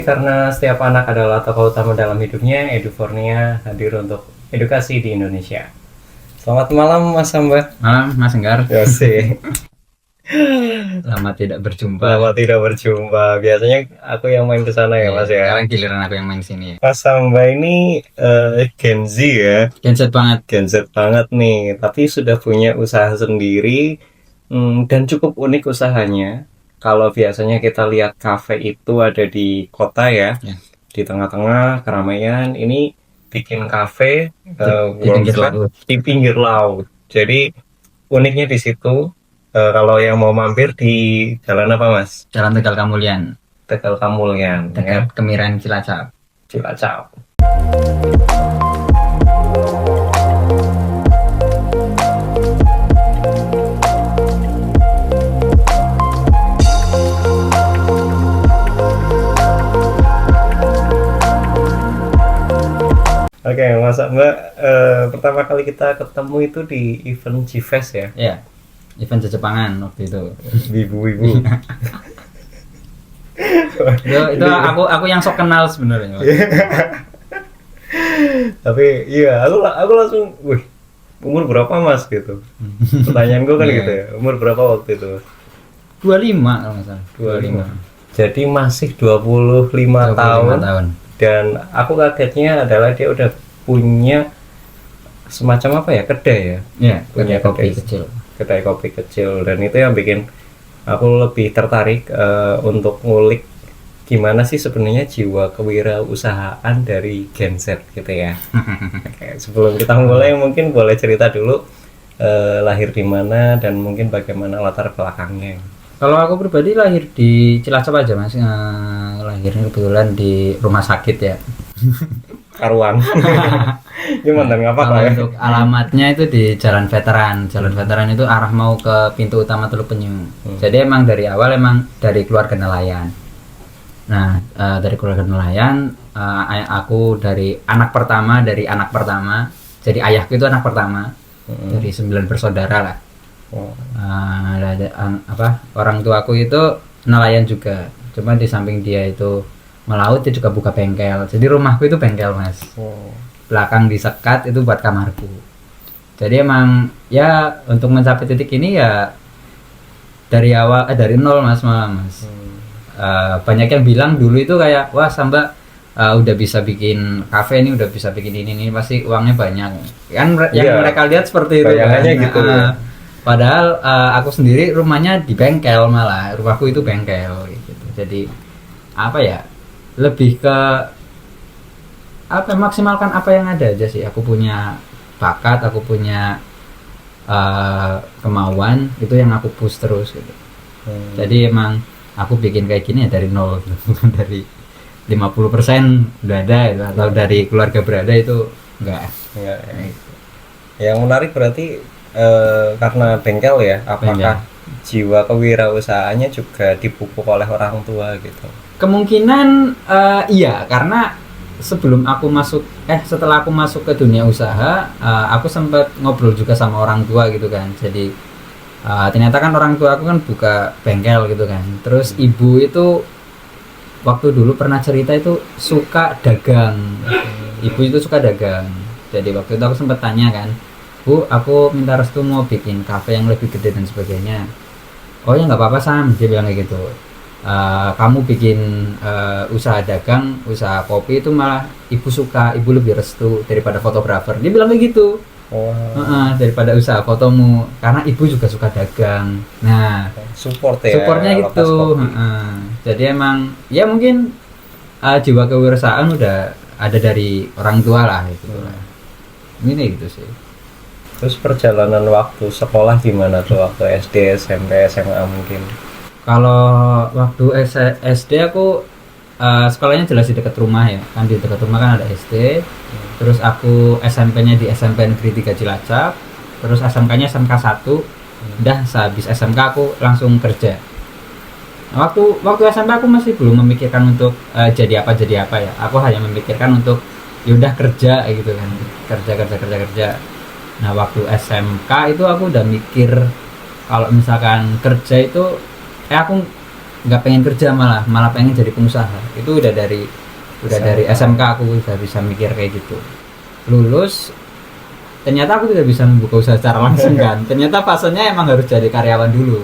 Karena setiap anak adalah tokoh utama dalam hidupnya, Edufornia hadir untuk edukasi di Indonesia. Selamat malam Mas Hamba. Malam Mas Enggar, Ya sih. lama tidak berjumpa. Lama tidak berjumpa. Biasanya aku yang main ke sana ya Mas ya. Sekarang giliran aku yang main sini. Mas Hamba ini Gen Z ya. Gen Z banget. Gen Z banget nih. Tapi sudah punya usaha sendiri dan cukup unik usahanya. Kalau biasanya kita lihat kafe itu ada di kota ya. Di tengah-tengah keramaian, ini bikin kafe di pinggir laut. Jadi uniknya di situ. Kalau yang mau mampir di jalan apa Mas? Jalan Tegal Kamulyan. Tegal Kamulyan. Dekat Kemiren Cilacap. Cilacap. Oke, Mas Mbak, pertama kali kita ketemu itu di event G-Fest ya? Iya, event Jepangan waktu itu. Wibu-wibu. itu aku yang sok kenal sebenarnya. Tapi iya, aku langsung, wih, umur berapa Mas gitu? Pertanyaan gue kan gitu ya, umur berapa waktu itu? 25 kalau nggak salah. 25. Jadi masih 25 tahun. Dan aku kagetnya adalah dia udah punya semacam apa ya, kedai ya? Iya, Punya kopi kecil. Kedai kopi kecil, dan itu yang bikin aku lebih tertarik untuk ngulik gimana sih sebenarnya jiwa kewirausahaan dari Gen Z gitu ya. Oke, sebelum kita mulai mungkin boleh cerita dulu lahir di mana dan mungkin bagaimana latar belakangnya. Kalau aku pribadi lahir di Cilacap aja Mas. Lahirnya kebetulan di rumah sakit ya. Karuan. Gimana nggak apa-apa ya. Untuk alamatnya itu di Jalan Veteran. Jalan Veteran itu arah mau ke pintu utama Teluk Penyu. Jadi emang dari awal emang dari keluarga nelayan. Nah, dari keluarga nelayan, aku dari anak pertama. Jadi ayahku itu anak pertama dari 9 bersaudara lah. Orang tuaku itu nelayan juga. Cuma di samping dia itu melaut, dia juga buka bengkel. Jadi rumahku itu bengkel Mas. Belakang disekat itu buat kamarku. Jadi emang ya untuk mencapai titik ini ya dari awal dari nol Mas malah Mas. Banyak yang bilang dulu itu kayak wah Samba udah bisa bikin kafe ini, udah bisa bikin ini pasti uangnya banyak. Kan yang mereka lihat seperti itu kan. Gitu. Padahal aku sendiri rumahnya di bengkel, malah rumahku itu bengkel gitu. Jadi apa ya, lebih ke maksimalkan apa yang ada aja sih. Aku punya bakat, aku punya kemauan, itu yang aku push terus gitu. Jadi emang aku bikin kayak gini ya dari nol gitu. Dari 50% udah ada gitu. Atau dari keluarga berada itu enggak. Yang menarik berarti karena bengkel ya, apakah jiwa kewirausahaannya juga dipupuk oleh orang tua gitu? Kemungkinan iya, karena setelah aku masuk ke dunia usaha, aku sempat ngobrol juga sama orang tua gitu kan. Jadi ternyata kan orang tua aku kan buka bengkel gitu kan. Terus ibu itu waktu dulu pernah cerita itu suka dagang. Ibu itu suka dagang. Jadi waktu itu aku sempat tanya kan, Bu, aku minta restu mau bikin kafe yang lebih gede dan sebagainya. Oh ya nggak apa-apa Sam, dia bilang kayak gitu. Kamu bikin usaha dagang, usaha kopi itu malah ibu suka, ibu lebih restu daripada fotografer. Dia bilang kayak gitu. Daripada usaha fotomu, karena ibu juga suka dagang. Nah, supportnya gitu. Jadi emang ya mungkin jiwa kewirausahaan udah ada dari orang tua lah gitu lah. Ini gitu sih. Terus perjalanan waktu sekolah gimana tuh, waktu SD, SMP, SMA mungkin? Kalau waktu SD aku sekolahnya jelas di dekat rumah ya, kan di dekat rumah kan ada SD. Terus aku SMP-nya di SMP Negeri 3 Cilacap. Terus SMK-nya SMK 1. Udah sehabis SMK aku langsung kerja. Nah, waktu SMP aku masih belum memikirkan untuk jadi apa ya. Aku hanya memikirkan untuk yaudah kerja gitu kan, kerja. Nah waktu SMK itu aku udah mikir kalau misalkan kerja itu aku nggak pengen kerja, malah pengen jadi pengusaha. Itu udah dari SMK aku udah bisa mikir kayak gitu. Lulus ternyata aku tidak bisa membuka usaha secara langsung kan. Ternyata fasenya emang harus jadi karyawan dulu.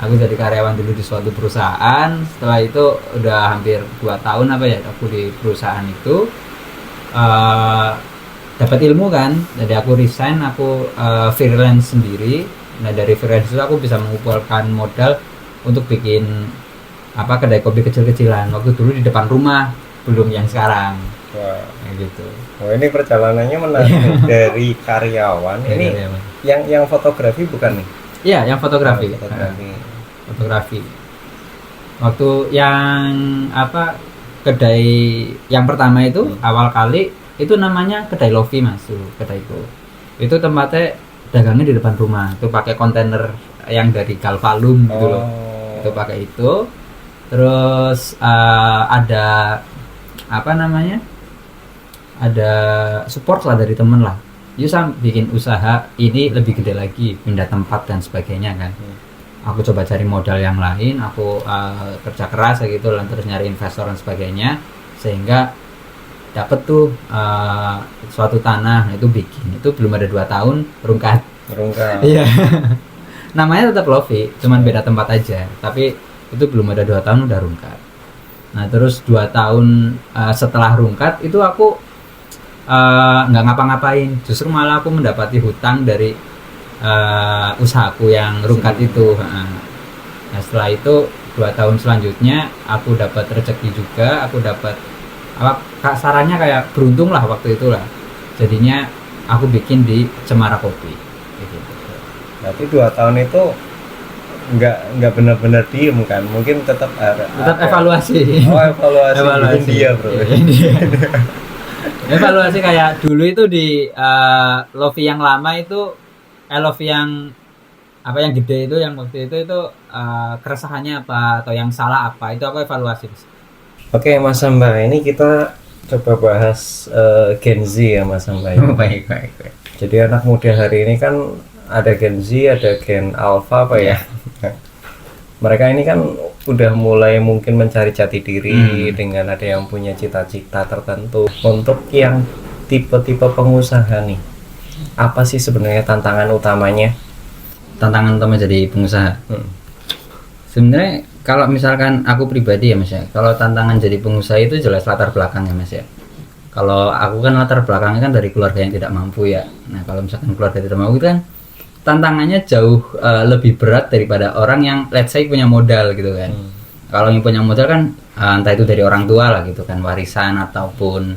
Aku jadi karyawan dulu di suatu perusahaan. Setelah itu udah hampir 2 tahun aku di perusahaan itu, dapat ilmu kan. Jadi aku resign, aku freelance sendiri. Nah dari freelance itu aku bisa mengumpulkan modal untuk bikin kedai kopi kecil-kecilan. Waktu dulu di depan rumah, belum yang sekarang. Wah. Kayak gitu. Oh, ini perjalanannya menarik. Dari karyawan. Ini karyawan. Yang fotografi bukan nih? Iya, yang fotografi. Fotografi. Waktu yang kedai yang pertama itu awal kali itu namanya kedai Lofi Mas, kedaiku. Itu tempatnya dagangnya di depan rumah. Itu pakai kontainer yang dari Galvalum gitu loh. Itu pakai itu. Terus ada ada support lah dari temen lah. Yuk bikin usaha ini lebih gede lagi, pindah tempat dan sebagainya kan. Aku coba cari modal yang lain, aku kerja keras gitu, terus nyari investor dan sebagainya, sehingga dapet tuh suatu tanah itu bikin. Itu belum ada 2 tahun rungkat. Iya. Namanya tetap Lofi, cuman beda tempat aja. Tapi itu belum ada 2 tahun udah rungkat. Nah terus 2 tahun setelah rungkat itu aku nggak ngapa-ngapain, justru malah aku mendapati hutang dari usahaku yang rungkat itu. Nah setelah itu 2 tahun selanjutnya aku dapat rezeki juga, aku dapat kasarannya kayak beruntung lah waktu itulah. Jadinya aku bikin di Cemara Kopi. Gitu. Berarti 2 tahun itu nggak benar-benar diem kan, mungkin tetap evaluasi. Evaluasi. Dia bro. Evaluasi kayak dulu itu di Lofi yang lama itu, Lofi yang yang gede itu, yang waktu itu keresahannya apa atau yang salah apa, itu aku evaluasi. Oke Mas Samba, ini kita coba bahas Gen Z ya Mas Samba. Baik. Jadi anak muda hari ini kan ada Gen Z, ada Gen Alpha ya. Mereka ini kan udah mulai mungkin mencari jati diri dengan ada yang punya cita-cita tertentu. Untuk yang tipe-tipe pengusaha nih, apa sih sebenarnya tantangan utamanya? Tantangan utama jadi pengusaha. Sebenarnya kalau misalkan aku pribadi ya Mas ya, kalau tantangan jadi pengusaha itu jelas latar belakangnya Mas ya. Kalau aku kan latar belakangnya kan dari keluarga yang tidak mampu ya. Nah kalau misalkan keluarga tidak mampu kan tantangannya jauh lebih berat daripada orang yang let's say punya modal gitu kan. Kalau yang punya modal kan entah itu dari orang tua lah gitu kan, warisan ataupun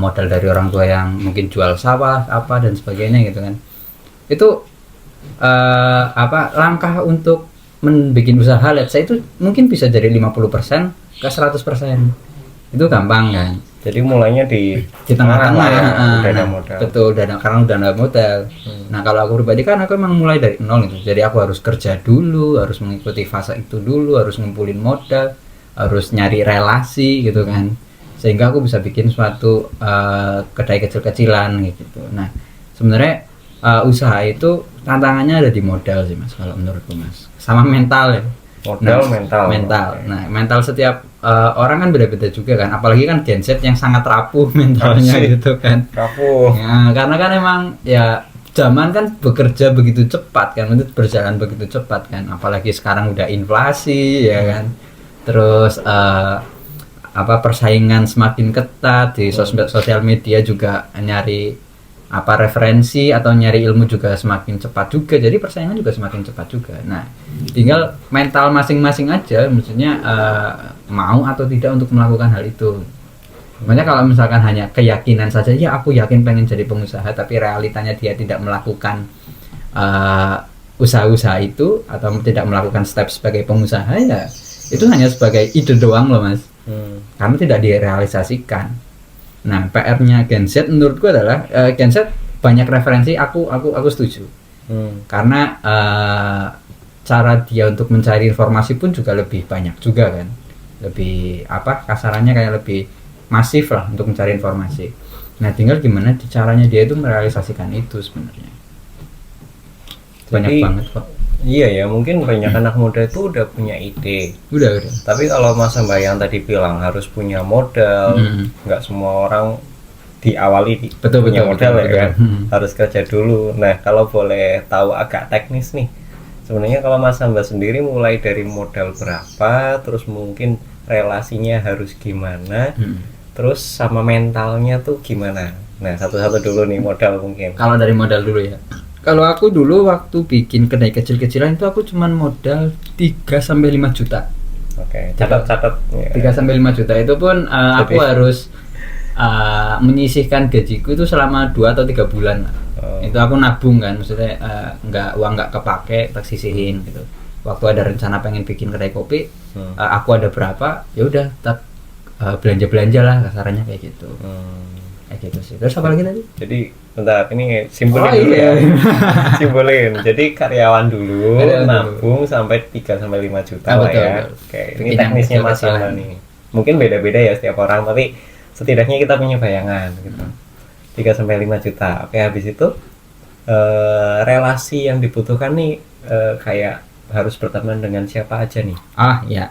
modal dari orang tua yang mungkin jual sawah apa dan sebagainya gitu kan. Itu langkah untuk membuat usaha let's say itu mungkin bisa dari 50% ke 100%. Itu gampang kan. Jadi mulainya di tengah-tengah dana modal. Betul, karena udah ada modal. Nah kalau aku pribadi kan aku emang mulai dari nol gitu. Jadi aku harus kerja dulu, harus mengikuti fase itu dulu, harus ngumpulin modal, harus nyari relasi gitu kan, sehingga aku bisa bikin suatu kedai kecil-kecilan gitu. Nah sebenarnya usaha itu tantangannya ada di modal sih Mas, kalau menurutku Mas, sama mental ya. Mental. Nah, mental setiap orang kan beda-beda juga kan. Apalagi kan Gen Z yang sangat rapuh mentalnya gitu kan. Rapuh. Ya, karena kan emang ya zaman kan bekerja begitu cepat kan, itu berjalan begitu cepat kan. Apalagi sekarang udah inflasi ya kan. Terus persaingan semakin ketat di sosial media juga, nyari referensi atau nyari ilmu juga semakin cepat juga, jadi persaingan juga semakin cepat juga. Nah tinggal mental masing-masing aja, maksudnya mau atau tidak untuk melakukan hal itu. Makanya kalau misalkan hanya keyakinan saja, ya aku yakin pengen jadi pengusaha, tapi realitanya dia tidak melakukan usaha-usaha itu atau tidak melakukan step sebagai pengusaha, ya itu hanya sebagai ide doang loh Mas. Karena tidak direalisasikan. Nah, PR-nya Gen Z menurutku adalah Gen Z banyak referensi, aku setuju. Karena cara dia untuk mencari informasi pun juga lebih banyak juga kan. Lebih kasarannya kayak lebih masif lah untuk mencari informasi. Nah, tinggal gimana caranya dia itu merealisasikan itu sebenarnya. Banyak banget kok. Iya ya, mungkin banyak anak muda itu udah punya ide. Udah. Tapi kalau Mas Sembayang tadi bilang harus punya modal, nggak semua orang diawali Betul, punya betul, modal betul, ya betul. kan, harus kerja dulu. Nah, kalau boleh tahu agak teknis nih, sebenarnya kalau Mas Hamba sendiri mulai dari modal berapa, terus mungkin relasinya harus gimana, terus sama mentalnya tuh gimana. Nah, satu-satu dulu nih modal mungkin. Kalau dari modal dulu ya. Kalau aku dulu waktu bikin kedai kecil-kecilan itu aku cuman modal 3 sampai 5 juta. Oke, catat-catat ya. 3 sampai 5 juta itu pun aku harus menyisihkan gajiku itu selama 2 atau 3 bulan. Itu aku nabung kan, maksudnya uang nggak kepake, tak sisihin gitu. Waktu ada rencana pengen bikin kedai kopi, aku ada berapa, ya udah tak belanja-belanja lah kasarannya kayak gitu. Kayak gitu sih. Terus apa lagi tadi? Jadi bentar, ini simpulin dulu iya. ya. Simpulin. Jadi karyawan dulu, nabung sampai 3 sampai 5 juta lah betul, ya. betul. Oke, ini teknisnya Mas Hamba nih. Mungkin beda-beda ya setiap orang, tapi setidaknya kita punya bayangan gitu. 3 sampai 5 juta. Oke, habis itu relasi yang dibutuhkan nih kayak harus berteman dengan siapa aja nih. Ya.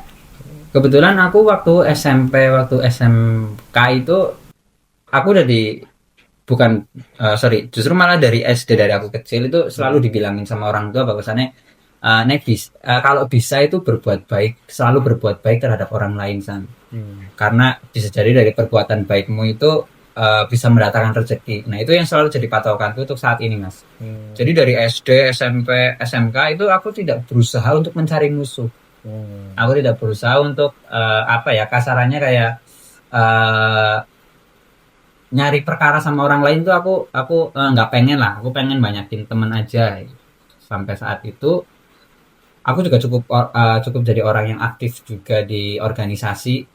Kebetulan aku waktu SMP, waktu SMK itu aku udah justru malah dari SD, dari aku kecil itu selalu dibilangin sama orang tua bahwasannya kalau bisa itu berbuat baik, selalu berbuat baik terhadap orang lain, San. Karena bisa jadi dari perbuatan baikmu itu bisa mendatangkan rezeki. Nah, itu yang selalu jadi patokanku untuk saat ini, Mas. Jadi dari SD, SMP, SMK itu aku tidak berusaha untuk mencari musuh. Aku tidak berusaha untuk kasarannya kayak nyari perkara sama orang lain tuh aku nggak pengen lah. Aku pengen banyakin teman aja. Sampai saat itu aku juga cukup jadi orang yang aktif juga di organisasi.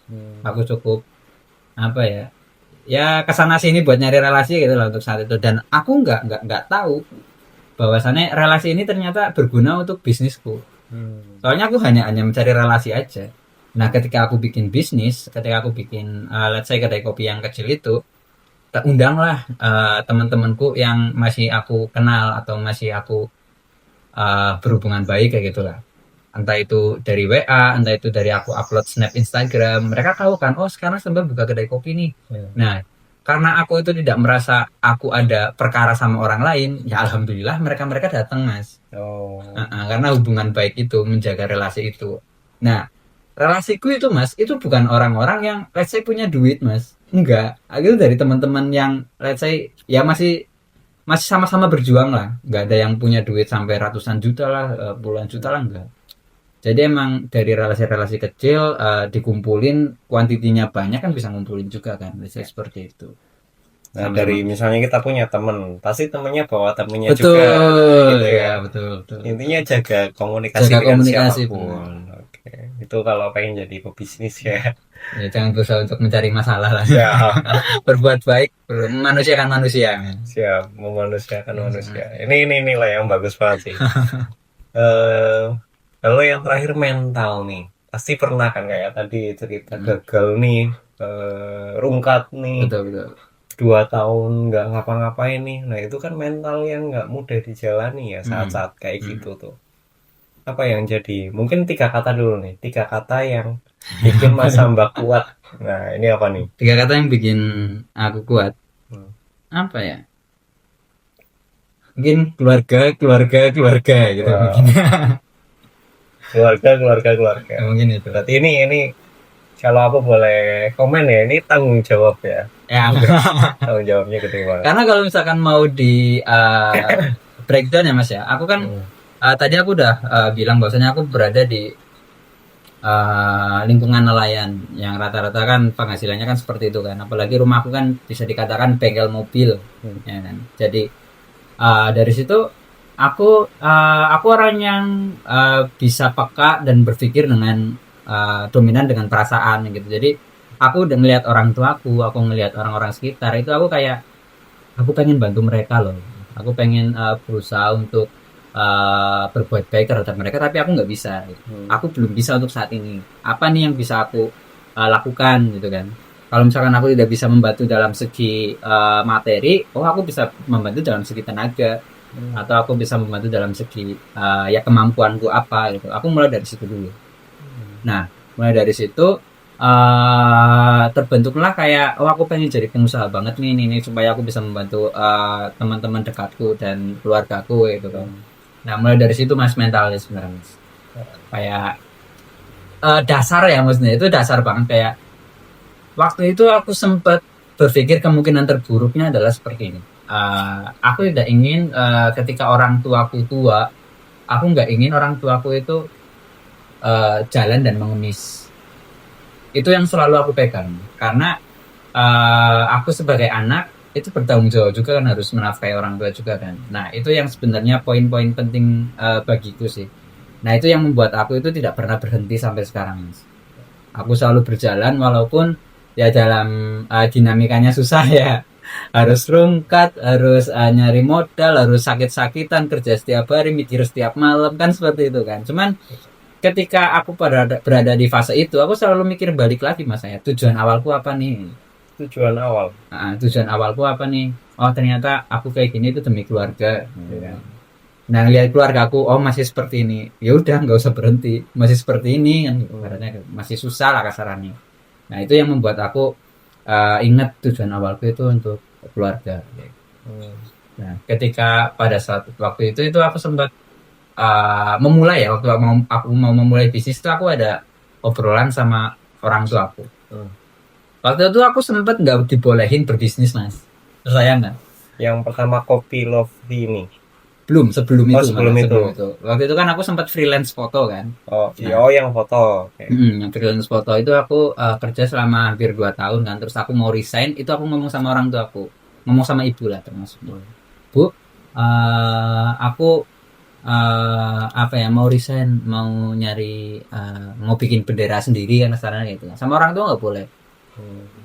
Aku cukup ya kesana sini buat nyari relasi gitu lah untuk saat itu. Dan aku nggak tahu bahwasannya relasi ini ternyata berguna untuk bisnisku. Soalnya aku hanya mencari relasi aja. Nah, ketika aku bikin bisnis, ketika aku bikin let's say kedai kopi yang kecil itu, undanglah teman-temanku yang masih aku kenal atau masih aku berhubungan baik kayak gitulah. Entah itu dari WA, entah itu dari aku upload snap Instagram, mereka tahu kan, oh sekarang Sembah buka kedai kopi nih. Nah, karena aku itu tidak merasa aku ada perkara sama orang lain, ya alhamdulillah mereka datang, Mas. Karena hubungan baik itu, menjaga relasi itu. Nah, relasiku itu, Mas, itu bukan orang-orang yang let's say punya duit, Mas. Enggak, itu dari teman-teman yang let's say ya masih sama-sama berjuang lah. Enggak ada yang punya duit sampai ratusan juta lah, puluhan juta lah, enggak. Jadi emang dari relasi-relasi kecil dikumpulin, kuantitinya banyak kan bisa ngumpulin juga kan, misalnya seperti itu. Nah, dari misalnya kita punya temen, pasti temennya bawa temennya betul, juga. Gitu ya, betul. Intinya jaga komunikasi dengan siapapun. Oke, itu kalau pengen jadi pebisnis ya. Ya, jangan berusaha untuk mencari masalah lah. Siap. Berbuat baik, memanusiakan manusia. Siap, memanusiakan manusia. Ini nilai yang bagus banget sih. Kalau yang terakhir mental nih, pasti pernah kan kayak tadi cerita gagal nih, rungkat nih, betul. 2 tahun nggak ngapa-ngapain nih. Nah itu kan mental yang nggak mudah dijalani ya saat-saat kayak gitu tuh. Apa yang jadi? Mungkin 3 kata dulu nih, 3 kata yang bikin Mas Hamba kuat. Nah ini apa nih? 3 kata yang bikin aku kuat. Apa ya? Mungkin keluarga gitu. Keluarga. Mungkin itu. Berarti ini kalau aku boleh komen ya, ini tanggung jawab ya. Ya, tanggung jawabnya gede banget. Karena kalau misalkan mau di breakdown ya Mas ya, aku kan tadi aku udah bilang bahwasanya aku berada di lingkungan nelayan yang rata-rata kan penghasilannya kan seperti itu kan. Apalagi rumahku kan bisa dikatakan bengkel mobil, ya kan. Jadi dari situ aku orang yang bisa peka dan berpikir dengan dominan dengan perasaan gitu. Jadi aku udah ngelihat orang tuaku, aku ngelihat orang-orang sekitar itu, aku pengen bantu mereka loh. Aku pengen berusaha untuk berbuat baik terhadap mereka, tapi aku nggak bisa. Aku belum bisa untuk saat ini. Apa nih yang bisa aku lakukan gitu kan? Kalau misalkan aku tidak bisa membantu dalam segi materi, aku bisa membantu dalam segi tenaga. atau aku bisa membantu dalam segi ya kemampuanku apa gitu. Aku mulai dari situ dulu. Nah, mulai dari situ terbentuklah kayak aku pengen jadi pengusaha banget nih supaya aku bisa membantu teman-teman dekatku dan keluargaku gitu kan. Nah, mulai dari situ Mas mentalis sebenarnya Mas. Kayak dasar ya maksudnya itu dasar banget kayak waktu itu aku sempat berpikir kemungkinan terburuknya adalah seperti ini. Aku tidak ingin ketika orang tuaku tua, aku nggak ingin orang tuaku itu jalan dan mengemis. Itu yang selalu aku pegang. Karena aku sebagai anak itu bertanggung jawab juga kan harus menafkahi orang tua juga kan. Nah itu yang sebenarnya poin-poin penting bagiku sih. Nah itu yang membuat aku itu tidak pernah berhenti sampai sekarang. Aku selalu berjalan walaupun ya dalam dinamikanya susah ya. Harus rungkat, harus nyari modal, harus sakit-sakitan, kerja setiap hari, mikir setiap malam kan seperti itu kan. Cuman ketika aku berada di fase itu, aku selalu mikir balik lagi mas saya. Tujuan awalku apa nih? Tujuan awal. Tujuan awalku apa nih? Oh ternyata aku kayak gini itu demi keluarga. Gitu kan. Nah lihat keluarga aku, oh masih seperti ini, ya udah nggak usah berhenti, masih seperti ini kan, masih susah lah kasarannya. Nah itu yang membuat aku ingat tujuan awalku itu untuk keluarga. Nah ketika pada saat waktu itu aku sempat memulai ya waktu aku mau memulai bisnis itu aku ada obrolan sama orang tua aku. Waktu itu aku sempat nggak dibolehin berbisnis mas, sayang nggak? Yang pertama Kopi Love ini. Belum sebelum itu. Sebelum itu. Waktu itu kan aku sempat freelance foto kan. Yang foto. Okay. Yang freelance foto itu aku kerja selama hampir 2 tahun kan. Terus aku mau resign, itu aku ngomong sama orang tua aku, ngomong sama ibu lah termasuk. Bu, aku mau resign, mau nyari mau bikin bendera sendiri kan sarannya gitu. Sama orang tua nggak boleh.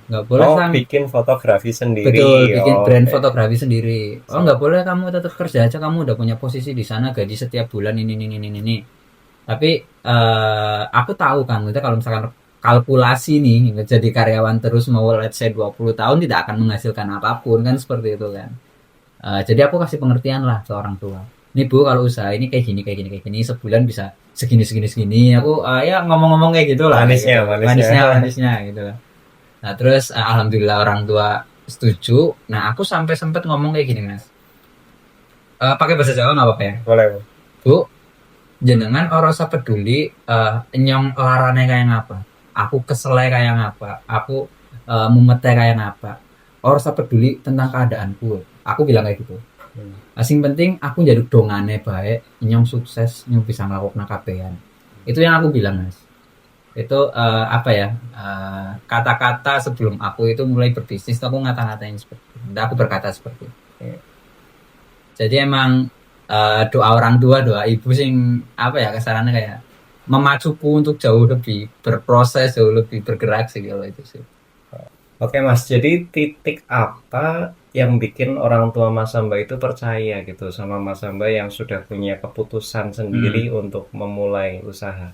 Nggak boleh bikin fotografi sendiri. Betul, bikin brand fotografi sendiri. Nggak boleh, kamu tetap kerja aja, kamu udah punya posisi di sana, gaji setiap bulan ini. Tapi aku tahu kan, kalau misalkan kalkulasi nih jadi karyawan terus mau let's say 20 tahun tidak akan menghasilkan apapun kan seperti itu kan. Jadi aku kasih pengertian lah ke orang tua. Nih Bu, kalau usaha ini kayak gini sebulan bisa segini. Aku ya ngomong-ngomong kayak gitu lah. Manisnya gitu lah. Nah terus alhamdulillah orang tua setuju. Nah aku sampai sempet ngomong kayak gini mas. Pakai bahasa Jawa nggak apa-apa ya? Boleh Bu. Jenengan ora usah peduli nyong larane kayak ngapa. Aku kesel kayak ngapa. Aku mumete kayak ngapa. Ora usah peduli tentang keadaanku. Aku bilang kayak gitu. Asing penting aku jadi dongane baik, nyong sukses, nyong bisa melakukan kabehan. Itu yang aku bilang mas. Itu kata-kata sebelum aku itu mulai berbisnis aku ngata-ngatain seperti itu. Aku berkata seperti itu. Jadi emang doa orang tua, doa ibu sing kesarannya kayak memacuku untuk jauh lebih berproses, jauh lebih bergerak sih kalau itu sih. Oke mas, jadi titik apa yang bikin orang tua Mas Samba itu percaya gitu sama Mas Samba yang sudah punya keputusan sendiri untuk memulai usaha?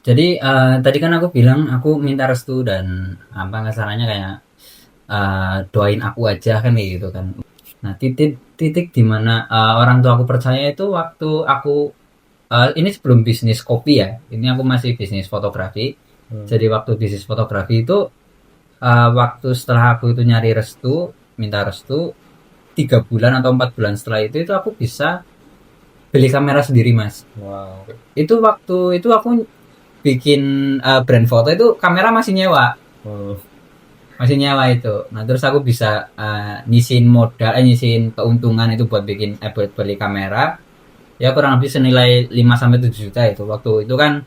Jadi tadi kan aku bilang aku minta restu dan kesarannya kayak doain aku aja kan kayak gitu kan. Nah titik dimana orang tua aku percaya itu waktu aku ini sebelum bisnis kopi ya, ini aku masih bisnis fotografi. Jadi waktu bisnis fotografi itu waktu setelah aku itu nyari restu, minta restu 3 bulan atau 4 bulan setelah itu aku bisa beli kamera sendiri mas. Wow. Itu waktu itu aku bikin brand foto itu kamera masih nyewa. Masih nyewa itu. Nah terus aku bisa nyisin modal, nyisin keuntungan itu buat bikin buat beli kamera. Ya kurang lebih senilai 5-7 juta itu. Waktu itu kan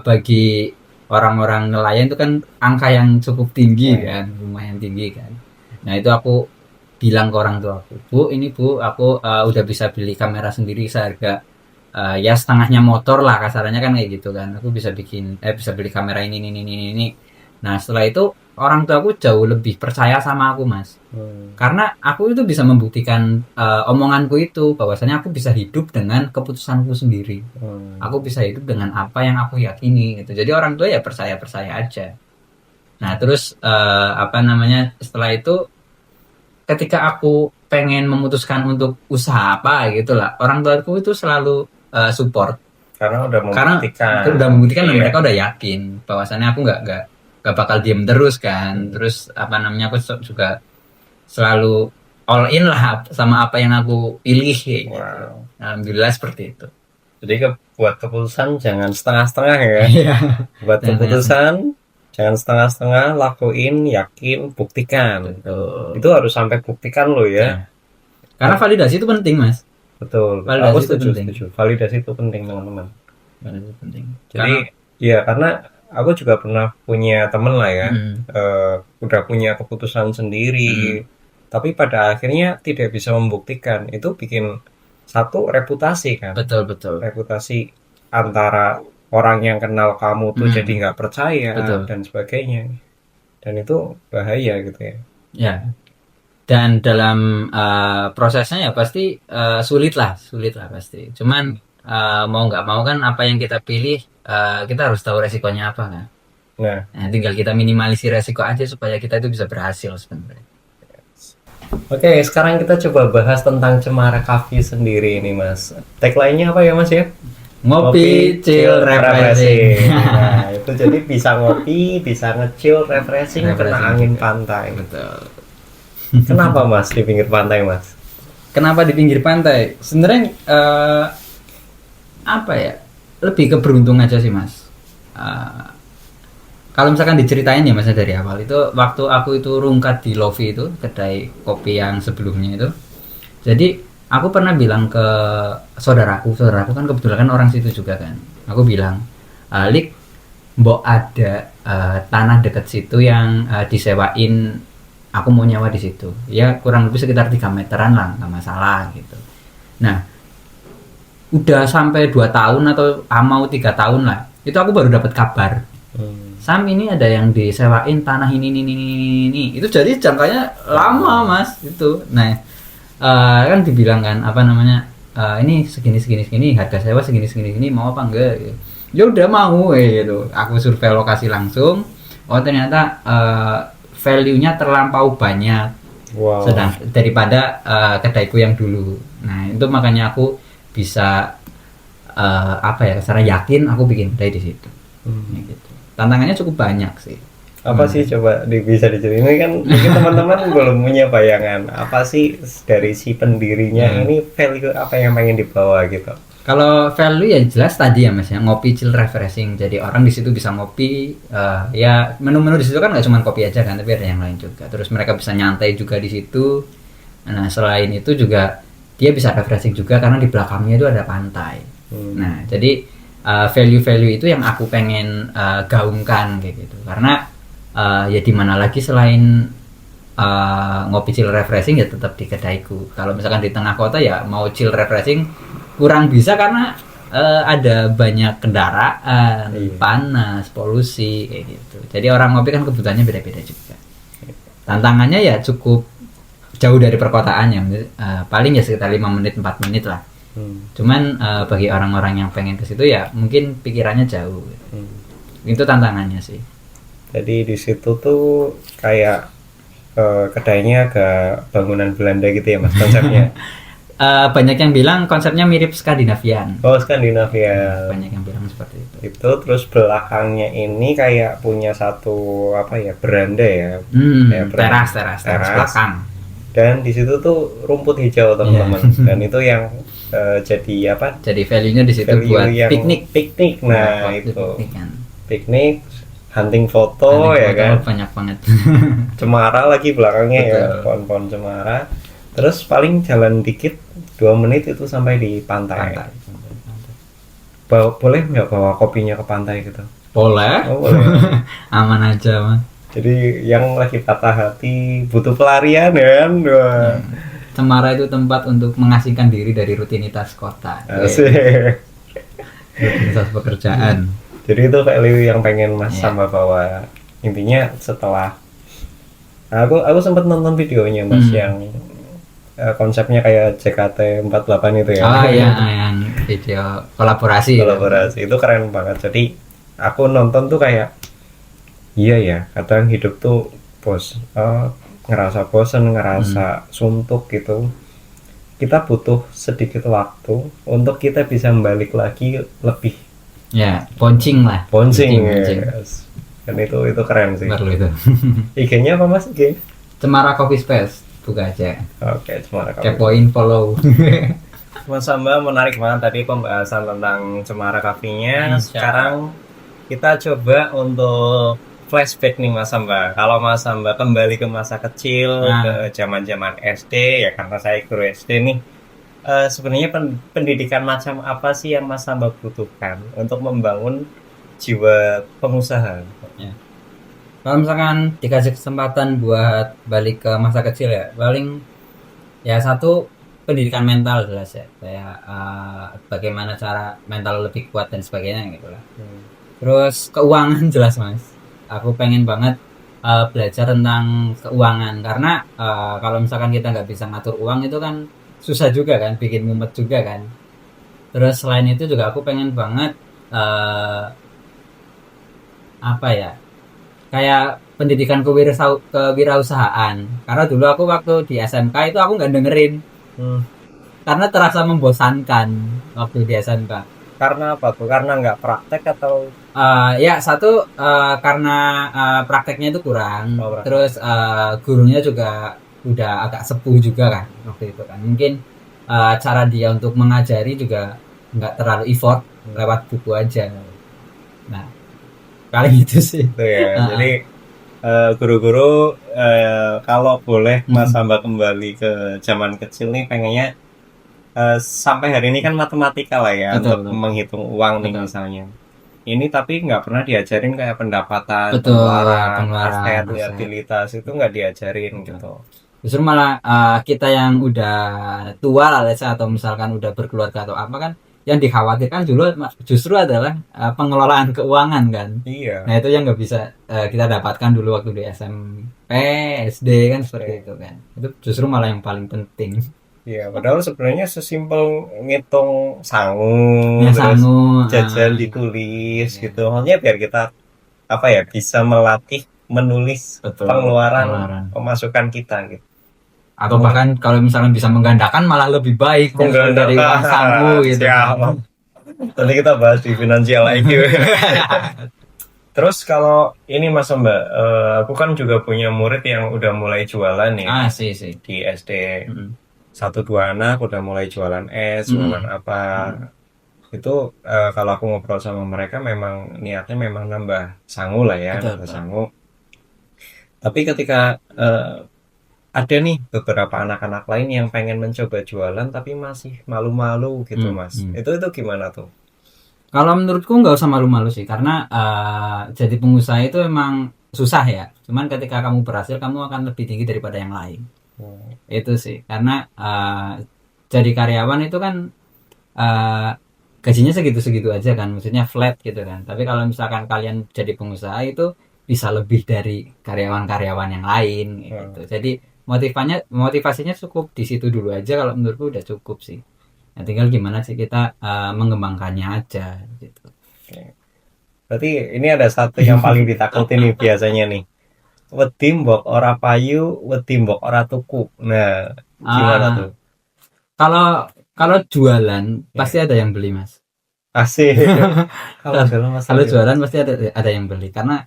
bagi orang-orang nelayan itu kan angka yang cukup tinggi kan, lumayan tinggi kan. Nah itu aku bilang ke orang tua aku, Bu ini Bu aku udah bisa beli kamera sendiri seharga ya setengahnya motor lah kasarannya kan kayak gitu kan. Aku bisa bisa beli kamera ini. Nah setelah itu orang tua aku jauh lebih percaya sama aku mas. Karena aku itu bisa membuktikan omonganku itu bahwasanya aku bisa hidup dengan keputusanku sendiri. Aku bisa hidup dengan apa yang aku yakini gitu. Jadi orang tua ya percaya aja. Nah terus setelah itu ketika aku pengen memutuskan untuk usaha apa gitu lah, orang tuaku itu selalu support Karena udah membuktikan. dan mereka udah yakin bahwasannya aku nggak bakal diem terus kan. Terus apa namanya, aku juga selalu all in lah sama apa yang aku pilih gitu. Wow. Alhamdulillah seperti itu. Jadi buat keputusan jangan setengah-setengah ya. Iya. Buat keputusan jangan setengah-setengah, lakuin, yakin, buktikan. Betul. Itu harus sampai buktikan lo ya. Karena validasi itu penting, Mas. Betul. Validasi Aku itu setuju. penting. Validasi itu penting, teman-teman. Validasi penting. Jadi karena aku juga pernah punya temen lah ya, udah punya keputusan sendiri, tapi pada akhirnya tidak bisa membuktikan. Itu bikin satu reputasi kan. Betul. Reputasi antara orang yang kenal kamu tuh jadi nggak percaya dan sebagainya. Dan itu bahaya gitu ya. Ya. Dan dalam prosesnya ya pasti sulit lah pasti. Cuman mau nggak mau kan apa yang kita pilih, kita harus tahu resikonya apa kan. Nah, tinggal kita minimalisir resiko aja supaya kita itu bisa berhasil sebenarnya. Oke, sekarang kita coba bahas tentang Cemara Coffee sendiri ini, Mas. Tagline-nya apa ya, Mas ya? Ngopi, chill, refreshing. Nah, itu jadi bisa ngopi, bisa nge-chill, refreshing, kena angin pantai. Betul. Kenapa, Mas, di pinggir pantai, Mas? Kenapa di pinggir pantai? Sebenarnya apa ya? Lebih ke beruntung aja sih, Mas. Kalau misalkan diceritain ya, Mas, dari awal itu waktu aku itu rungkat di Lofi itu, kedai kopi yang sebelumnya itu. Jadi aku pernah bilang ke saudaraku kan kebetulan kan orang situ juga kan. Aku bilang, Lik, mbok ada tanah dekat situ yang disewain, aku mau nyawa di situ. Ya kurang lebih sekitar 3 meteran lah, nggak masalah gitu. Nah, udah sampai 2 tahun atau mau 3 tahun lah, itu aku baru dapat kabar. Sam, ini ada yang disewain tanah ini. Itu jadi jangkanya lama, Mas, itu. Nah, kan dibilang kan apa namanya, ini segini harga sewa segini mau apa enggak gitu. Ya udah mau gitu. Aku survei lokasi langsung. Oh, ternyata value-nya terlampau banyak. Wow. Sedang daripada kedaiku yang dulu. Nah, itu makanya aku bisa karena yakin aku bikin kedai di situ. Gitu. Tantangannya cukup banyak sih. Apa sih, coba bisa diceritain? Ini kan mungkin teman-teman belum punya bayangan apa sih dari si pendirinya ini, value apa yang pengen dibawa gitu. Kalau value ya jelas tadi ya, Mas ya, ngopi, chill, refreshing. Jadi orang di situ bisa ngopi, ya menu-menu di situ kan nggak cuma kopi aja kan, tapi ada yang lain juga. Terus mereka bisa nyantai juga di situ. Nah, selain itu juga dia bisa refreshing juga karena di belakangnya itu ada pantai. Nah, jadi value-value itu yang aku pengen gaungkan kayak gitu. Karena ya di mana lagi selain ngopi, chill, refreshing ya tetap di kedaiku. Kalau misalkan di tengah kota ya mau chill, refreshing kurang bisa karena ada banyak kendaraan, panas, polusi kayak gitu. Jadi orang ngopi kan kebutuhannya beda-beda juga. Tantangannya ya cukup jauh dari perkotaannya, paling ya sekitar 5 menit 4 menit lah. Cuman bagi orang-orang yang pengen ke situ ya mungkin pikirannya jauh. Itu tantangannya sih. Jadi di situ tuh kayak kedainya agak bangunan Belanda gitu ya, Mas, konsepnya. Banyak yang bilang konsepnya mirip Skandinavian. Oh, Skandinavia. Banyak yang bilang seperti itu. Itu terus belakangnya ini kayak punya satu beranda ya. Teras belakang. Dan di situ tuh rumput hijau, teman-teman. Dan itu yang jadi apa? Jadi value-nya di situ buat piknik. Nah, itu. Piknik, hunting foto ya kan. Banyak banget. Cemara lagi belakangnya. Betul. Ya, pohon-pohon cemara. Terus paling jalan dikit 2 menit itu sampai di pantai. Boleh nggak bawa kopinya ke pantai gitu? Boleh. Oh, boleh. Aman aja, Mas. Jadi yang lagi patah hati butuh pelarian ya kan. Cemara itu tempat untuk mengasingkan diri dari rutinitas kota. Rutinitas pekerjaan. Jadi itu value yang pengen Mas sama bawa. Intinya setelah aku sempat nonton videonya Mas yang konsepnya kayak JKT48 itu ya. Oh iya, yang video kolaborasi. Itu keren banget. Jadi aku nonton tuh kayak iya ya, kadang hidup tuh bos ngerasa bosan, ngerasa suntuk gitu, kita butuh sedikit waktu untuk kita bisa balik lagi lebih Ya, bouncing lah. bouncing. Bouncing. Yes. Dan itu keren sih. Perlu itu. IG-nya apa Mas? IG? Cemara Coffee Space, buka aja. Oke, Cemara Cafe. Kepoin, follow. Mas Samba, menarik banget tadi pembahasan tentang Cemara Cafe-nya. Sekarang kita coba untuk flashback nih Mas Samba. Kalau Mas Samba kembali ke masa kecil, ke zaman-zaman SD, ya karena saya guru SD nih. Sebenarnya pendidikan macam apa sih yang Mas Samba butuhkan untuk membangun jiwa pengusaha? Ya. Kalau misalkan dikasih kesempatan buat balik ke masa kecil ya, paling ya satu pendidikan mental jelas ya, kayak bagaimana cara mental lebih kuat dan sebagainya gitu lah. Terus keuangan jelas Mas, aku pengen banget belajar tentang keuangan karena kalau misalkan kita nggak bisa ngatur uang itu kan susah juga kan, bikin mumet juga kan. Terus selain itu juga aku pengen banget apa ya, kayak pendidikan kewirausahaan, karena dulu aku waktu di SMK itu aku nggak dengerin karena terasa membosankan waktu di SMK. Karena apa tuh? Karena nggak praktek atau? Ya satu karena prakteknya itu kurang. praktek. Terus gurunya juga udah agak sepuh juga kan waktu itu kan. Mungkin cara dia untuk mengajari juga nggak terlalu effort, lewat buku aja. Nah, kali itu sih. Itu ya. Jadi guru-guru kalau boleh Mas Samba kembali ke zaman kecil nih, pengennya sampai hari ini kan matematika lah ya, Betul, untuk menghitung uang nih Betul. misalnya. Ini tapi nggak pernah diajarin kayak pendapatan, Betul, pengeluaran, pengeluaran, aset, aset. liabilitas itu nggak diajarin gitu. Justru malah kita yang udah tua lah, atau misalkan udah berkeluarga atau apa kan, yang dikhawatirkan justru adalah pengelolaan keuangan kan. Iya. Nah itu yang nggak bisa kita dapatkan dulu waktu di SMP, SD kan seperti itu kan. Itu justru malah yang paling penting. Iya, padahal sebenarnya sesimpel ngitung sangu, Ya, terus sangu, jajan ditulis gitu. Maksudnya biar kita apa ya, bisa melatih menulis Betul, pengeluaran, pengeluaran. pemasukan kita gitu. Atau bahkan kalau misalnya bisa menggandakan malah lebih baik dari uang sangu gitu. Siap. Tadi kita bahas di finansial IQ. Terus kalau ini Mas Mbak, aku kan juga punya murid yang udah mulai jualan nih sih. di SD. 1-2 anak udah mulai jualan es, jualan apa. Itu kalau aku ngobrol sama mereka memang niatnya memang nambah sangu lah ya, nambah sangu. Tapi ketika ada nih beberapa anak-anak lain yang pengen mencoba jualan tapi masih malu-malu gitu Mas. Itu gimana tuh? Kalau menurutku nggak usah malu-malu sih, karena jadi pengusaha itu emang susah ya. Cuman ketika kamu berhasil, kamu akan lebih tinggi daripada yang lain. Itu sih, karena jadi karyawan itu kan gajinya segitu-segitu aja kan, maksudnya flat gitu kan. Tapi kalau misalkan kalian jadi pengusaha itu bisa lebih dari karyawan-karyawan yang lain gitu. Jadi motivasinya cukup di situ dulu aja, kalau menurutku udah cukup sih. Nah, tinggal gimana sih kita mengembangkannya aja gitu. Berarti ini ada satu yang paling ditakutin nih biasanya nih. Wedi mbok ora payu, wedi mbok ora tuku. Nah, gimana tuh? Kalau jualan pasti ada yang beli Mas. Asik. Kalau jualan pasti ada yang beli, karena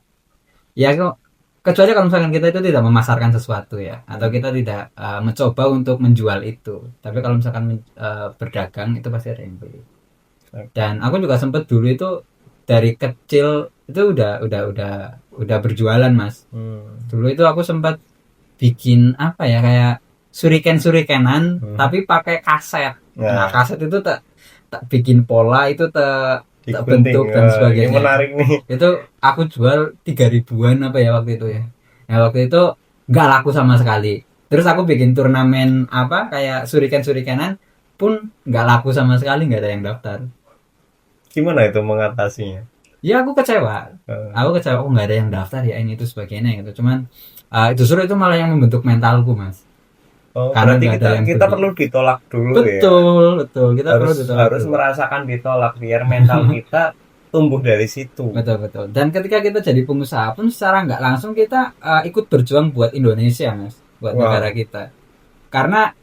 ya kok, kecuali kalau misalkan kita itu tidak memasarkan sesuatu ya, atau kita tidak mencoba untuk menjual itu. Tapi kalau misalkan berdagang itu pasti ada yang beli. Dan aku juga sempat dulu itu dari kecil itu udah berjualan Mas. Dulu itu aku sempat bikin apa ya, kayak surikenan tapi pakai kaset. Nah kaset itu tak bikin pola, itu tak bentuk dan sebagainya. Ini menarik nih. Itu aku jual 3.000-an apa ya waktu itu ya. Nah waktu itu nggak laku sama sekali. Terus aku bikin turnamen apa kayak surikenan pun nggak laku sama sekali, nggak ada yang daftar. Gimana itu mengatasinya? Ya aku kecewa. Aku nggak ada yang daftar ya, ini itu sebagainya gitu. Cuman justru itu malah yang membentuk mentalku Mas. Karena kita perlu ditolak dulu. Betul. Kita harus merasakan ditolak biar mental kita tumbuh dari situ. Betul. Dan ketika kita jadi pengusaha pun secara nggak langsung kita ikut berjuang buat Indonesia Mas. buat negara kita. Karena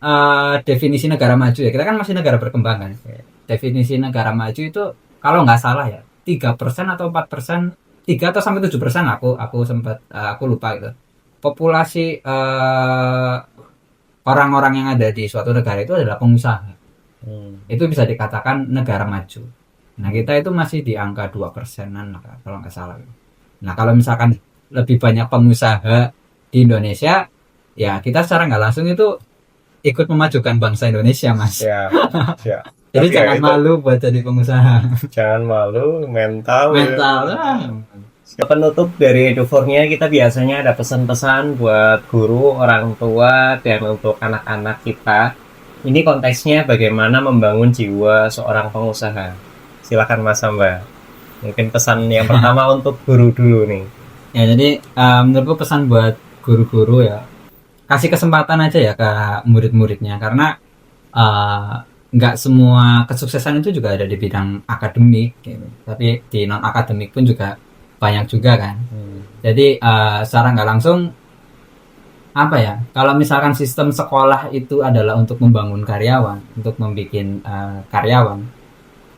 definisi negara maju ya, kita kan masih negara berkembang kan. Definisi negara maju itu kalau nggak salah ya 3% atau 4%, 3 atau sampai 7%, aku sempat aku lupa gitu. Populasi orang-orang yang ada di suatu negara itu adalah pengusaha. Itu bisa dikatakan negara maju. Nah, kita itu masih di angka 2%-an kalau nggak salah. Nah, kalau misalkan lebih banyak pengusaha di Indonesia, ya kita secara nggak langsung itu ikut memajukan bangsa Indonesia, Mas. Ya. Jadi Tapi jangan ya, malu buat jadi pengusaha. jangan malu, mental. lah. Penutup dari Edufornia, kita biasanya ada pesan-pesan buat guru, orang tua, dan untuk anak-anak kita. Ini konteksnya bagaimana membangun jiwa seorang pengusaha. Silakan Mas Samba. Mungkin pesan yang pertama untuk guru dulu nih. Ya, jadi menurutku pesan buat guru-guru ya, kasih kesempatan aja ya ke murid-muridnya, karena nggak semua kesuksesan itu juga ada di bidang akademik gitu. Tapi di non akademik pun juga banyak juga kan. Jadi secara nggak langsung apa ya, kalau misalkan sistem sekolah itu adalah untuk membangun karyawan, untuk membuat karyawan,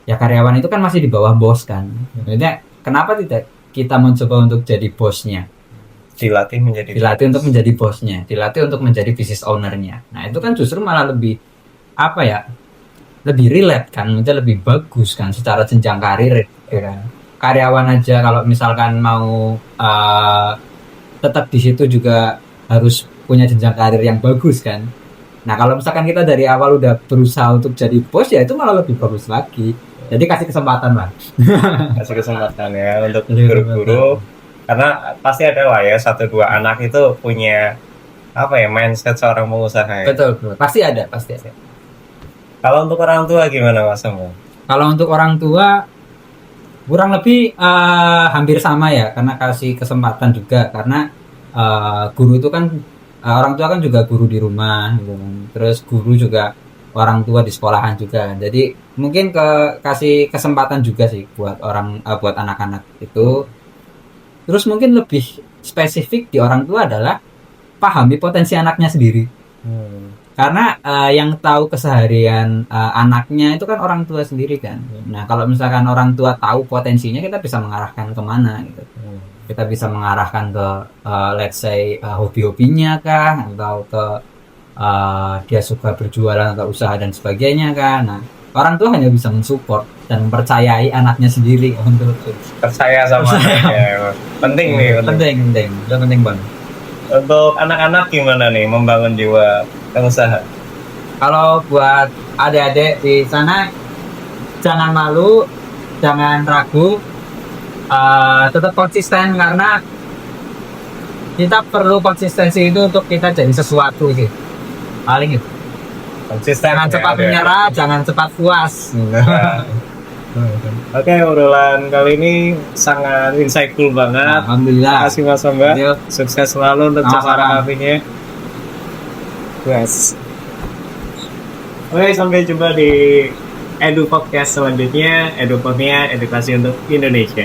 ya karyawan itu kan masih di bawah bos kan. Jadi kenapa tidak kita mencoba untuk jadi bosnya, Dilatih untuk menjadi bosnya, dilatih untuk menjadi business ownernya. Nah, itu kan justru malah lebih apa ya, lebih relate kan, lebih bagus kan secara jenjang karir ya kan. Karyawan aja kalau misalkan mau tetap di situ juga harus punya jenjang karir yang bagus kan. Nah, kalau misalkan kita dari awal udah berusaha untuk jadi bos, ya itu malah lebih bagus lagi. Jadi kasih kesempatan lah. Kasih kesempatan ya untuk guru-guru, karena pasti ada lah ya 1-2 anak itu punya apa ya, mindset seorang pengusaha ya. Betul, pasti ada. Kalau untuk orang tua gimana Mas Samba? Kalau untuk orang tua kurang lebih hampir sama ya, karena kasih kesempatan juga, karena guru itu kan orang tua kan juga guru di rumah gitu kan. Terus guru juga orang tua di sekolahan juga kan. Jadi mungkin kasih kesempatan juga sih buat buat anak-anak itu. Terus mungkin lebih spesifik di orang tua adalah pahami potensi anaknya sendiri. Karena yang tahu keseharian anaknya itu kan orang tua sendiri kan. Nah, kalau misalkan orang tua tahu potensinya, kita bisa mengarahkan kemana gitu. Kita bisa mengarahkan ke let's say hobi-hobinya kah, atau ke dia suka berjualan atau usaha dan sebagainya kan. Nah, orang tua hanya bisa mensupport dan mempercayai anaknya sendiri untuk percaya sama anaknya. Penting nih. Itu penting banget. Untuk anak-anak gimana nih membangun jiwa pengusaha? Kalau buat adik-adik di sana, jangan malu, jangan ragu, tetap konsisten, karena kita perlu konsistensi itu untuk kita jadi sesuatu sih. Paling itu. Konsisten. Jangan cepat menyerah, jangan cepat puas. Oke, obrolan kali ini sangat insightful banget. Alhamdulillah. Terima kasih Mas Samba. Sukses selalu untuk cara kafinya. Yes. Oke, sampai jumpa di Edu Podcast selanjutnya. Edupornia, edukasi untuk Indonesia.